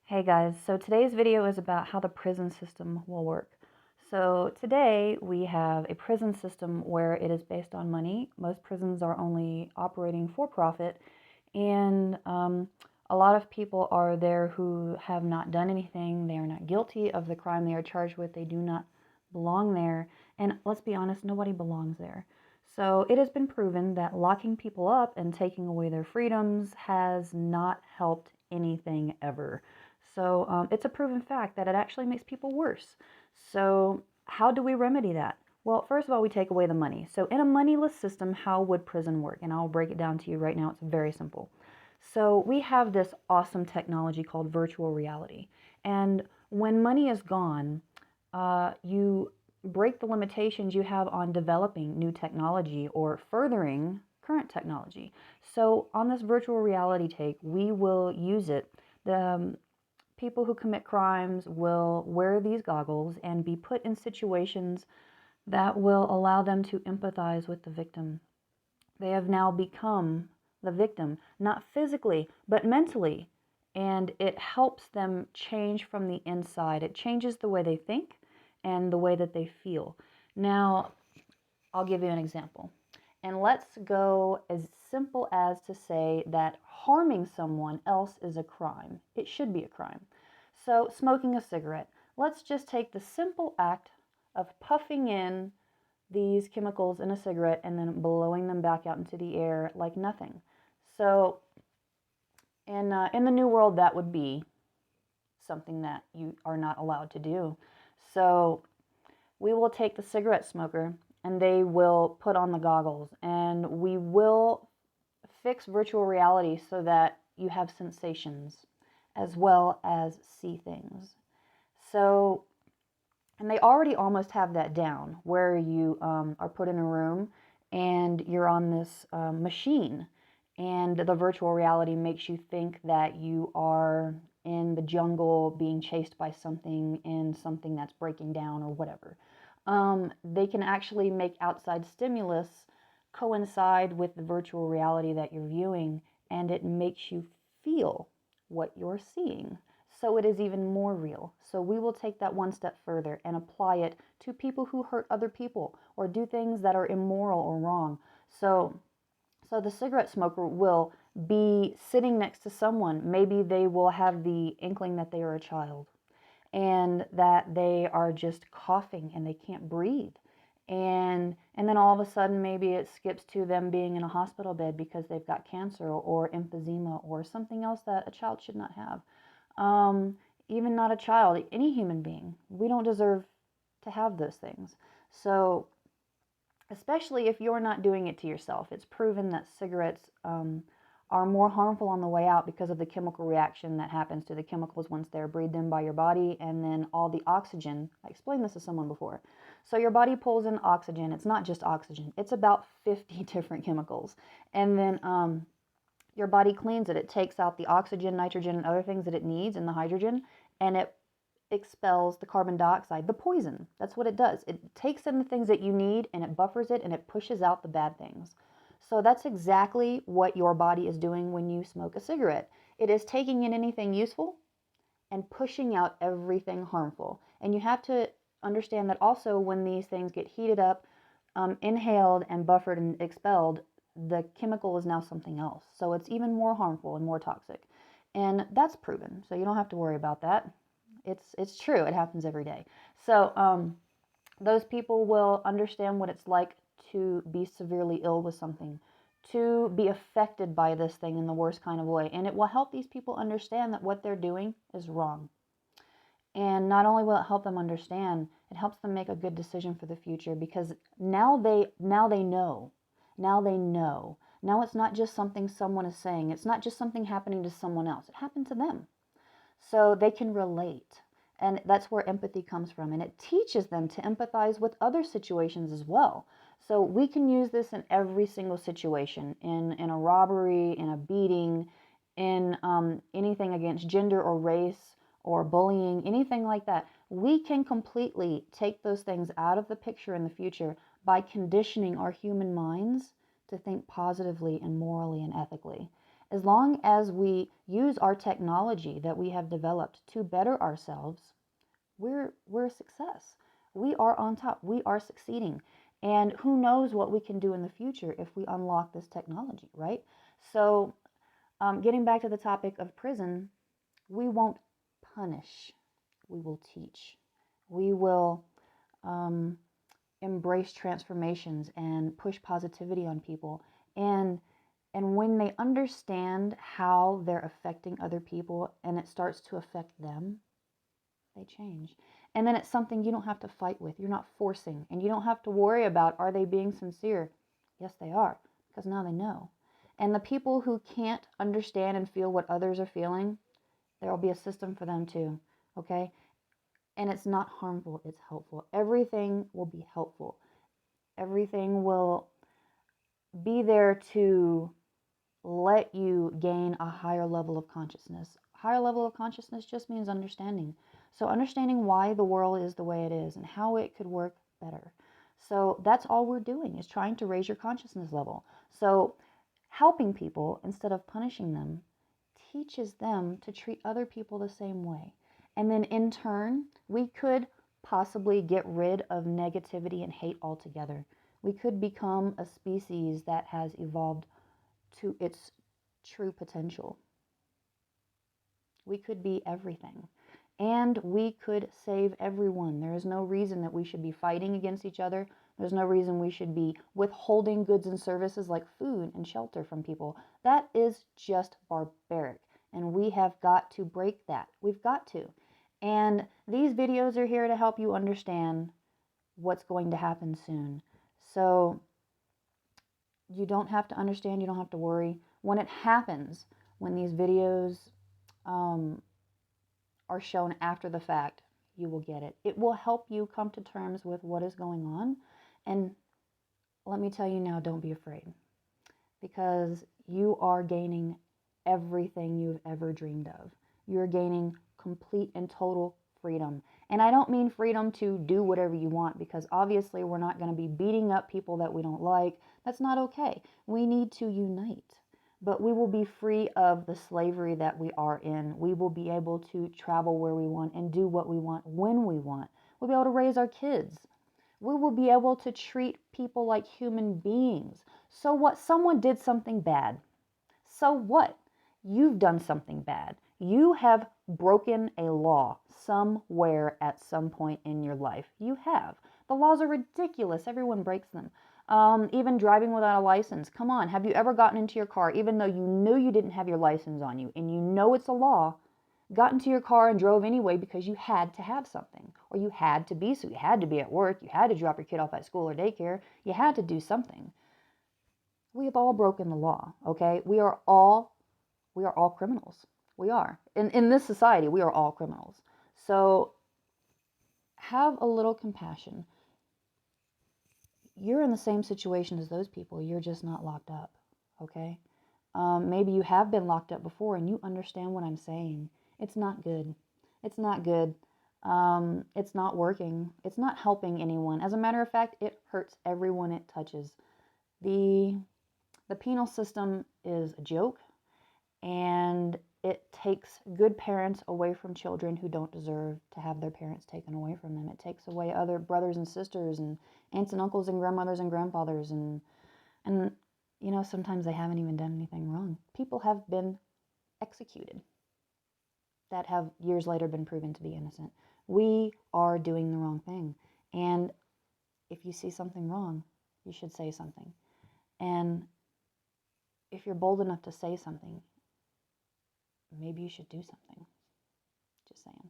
Hey guys, so today's video is about how the prison system will work. So today we have a prison system where it is based on money. Most prisons are only operating for profit, and a lot of people are there who have not done anything. They are not guilty of the crime they are charged with. They do not belong there. And let's be honest, nobody belongs there. So it has been proven that locking people up and taking away their freedoms has not helped anything ever. So it's a proven fact that it actually makes people worse. So how do we remedy that? Well, first of all, we take away the money. So in a moneyless system, how would prison work? And I'll break it down to you right now. It's very simple. So we have this awesome technology called virtual reality. And when money is gone, you break the limitations you have on developing new technology or furthering current technology. So on this virtual reality take, we will use it. The people who commit crimes will wear these goggles and be put in situations that will allow them to empathize with the victim. They have now become the victim, not physically, but mentally. And it helps them change from the inside. It changes the way they think and the way that they feel. Now, I'll give you an example. And let's go as simple as to say that harming someone else is a crime. It should be a crime. So, smoking a cigarette. Let's just take the simple act of puffing in these chemicals in a cigarette and then blowing them back out into the air like nothing. So, in the new world, that would be something that you are not allowed to do. So, we will take the cigarette smoker and they will put on the goggles, and we will fix virtual reality so that you have sensations as well as see things. So, and they already almost have that down where you are put in a room and you're on this machine, and the virtual reality makes you think that you are in the jungle being chased by something in something that's breaking down or whatever. They can actually make outside stimulus coincide with the virtual reality that you're viewing, and it makes you feel what you're seeing. So it is even more real. So we will take that one step further and apply it to people who hurt other people or do things that are immoral or wrong. So the cigarette smoker will be sitting next to someone. Maybe they will have the inkling that they are a child and that they are just coughing and they can't breathe. And then all of a sudden maybe it skips to them being in a hospital bed because they've got cancer or emphysema or something else that a child should not have. Even not a child, any human being. We don't deserve to have those things. So, especially if you're not doing it to yourself, it's proven that cigarettes are more harmful on the way out because of the chemical reaction that happens to the chemicals once they're breathed in by your body, and then all the oxygen. I explained this to someone before. So your body pulls in oxygen. It's not just oxygen. It's about 50 different chemicals. And then your body cleans it. It takes out the oxygen, nitrogen, and other things that it needs, and the hydrogen, and it expels the carbon dioxide, the poison. That's what it does. It takes in the things that you need and it buffers it and it pushes out the bad things. So that's exactly what your body is doing when you smoke a cigarette. It is taking in anything useful and pushing out everything harmful. And you have to understand that also when these things get heated up, inhaled and buffered and expelled, the chemical is now something else. So it's even more harmful and more toxic. And that's proven. So you don't have to worry about that. It's true. It happens every day. So those people will understand what it's like to be severely ill with something, to be affected by this thing in the worst kind of way. And it will help these people understand that what they're doing is wrong. And not only will it help them understand, it helps them make a good decision for the future, because now they know. Now they know. Now it's not just something someone is saying. It's not just something happening to someone else. It happened to them. So they can relate. And that's where empathy comes from. And it teaches them to empathize with other situations as well. So we can use this in every single situation, in a robbery, in a beating, in anything against gender or race or bullying, anything like that. We can completely take those things out of the picture in the future by conditioning our human minds to think positively and morally and ethically. As long as we use our technology that we have developed to better ourselves, we're a success. We are on top. We are succeeding. And who knows what we can do in the future if we unlock this technology, right? So, getting back to the topic of prison, we won't punish. We will teach. We will embrace transformations and push positivity on people. And when they understand how they're affecting other people and it starts to affect them, they change. And then it's something you don't have to fight with. You're not forcing. And you don't have to worry about, are they being sincere? Yes, they are, because now they know. And the people who can't understand and feel what others are feeling, there will be a system for them too. Okay? And it's not harmful, it's helpful. Everything will be helpful. Everything will be there to let you gain a higher level of consciousness. Higher level of consciousness just means understanding. So understanding why the world is the way it is and how it could work better. So that's all we're doing, is trying to raise your consciousness level. So helping people instead of punishing them teaches them to treat other people the same way. And then in turn, we could possibly get rid of negativity and hate altogether. We could become a species that has evolved to its true potential. We could be everything. And we could save everyone. There is no reason that we should be fighting against each other. There's no reason we should be withholding goods and services like food and shelter from people. That is just barbaric. And we have got to break that. We've got to. And these videos are here to help you understand what's going to happen soon. So you don't have to understand, you don't have to worry. When it happens, when these videos are shown after the fact, you will get it. It will help you come to terms with what is going on. And let me tell you now, don't be afraid, because you are gaining everything you've ever dreamed of. You're gaining complete and total freedom. And I don't mean freedom to do whatever you want, because obviously we're not going to be beating up people that we don't like. That's not okay. We need to unite. But we will be free of the slavery that we are in. We will be able to travel where we want and do what we want when we want. We'll be able to raise our kids. We will be able to treat people like human beings. So what? Someone did something bad. So what? You've done something bad. You have broken a law somewhere at some point in your life. You have. The laws are ridiculous. Everyone breaks them. Even driving without a license. Come on, have you ever gotten into your car, even though you knew you didn't have your license on you, and you know it's a law, got into your car and drove anyway because you had to have something, or you had to be, so you had to be at work, you had to drop your kid off at school or daycare, you had to do something. We have all broken the law, okay? We are all criminals. We are. In this society, we are all criminals. So have a little compassion. You're in the same situation as those people. You're just not locked up, okay? Maybe you have been locked up before and you understand what I'm saying. It's not good. It's not good. It's not working. It's not helping anyone. As a matter of fact, it hurts everyone it touches. The penal system is a joke, and it takes good parents away from children who don't deserve to have their parents taken away from them. It takes away other brothers and sisters and aunts and uncles and grandmothers and grandfathers, and you know, sometimes they haven't even done anything wrong. People have been executed that have years later been proven to be innocent. We are doing the wrong thing. And if you see something wrong, you should say something. And if you're bold enough to say something, maybe you should do something. Just saying.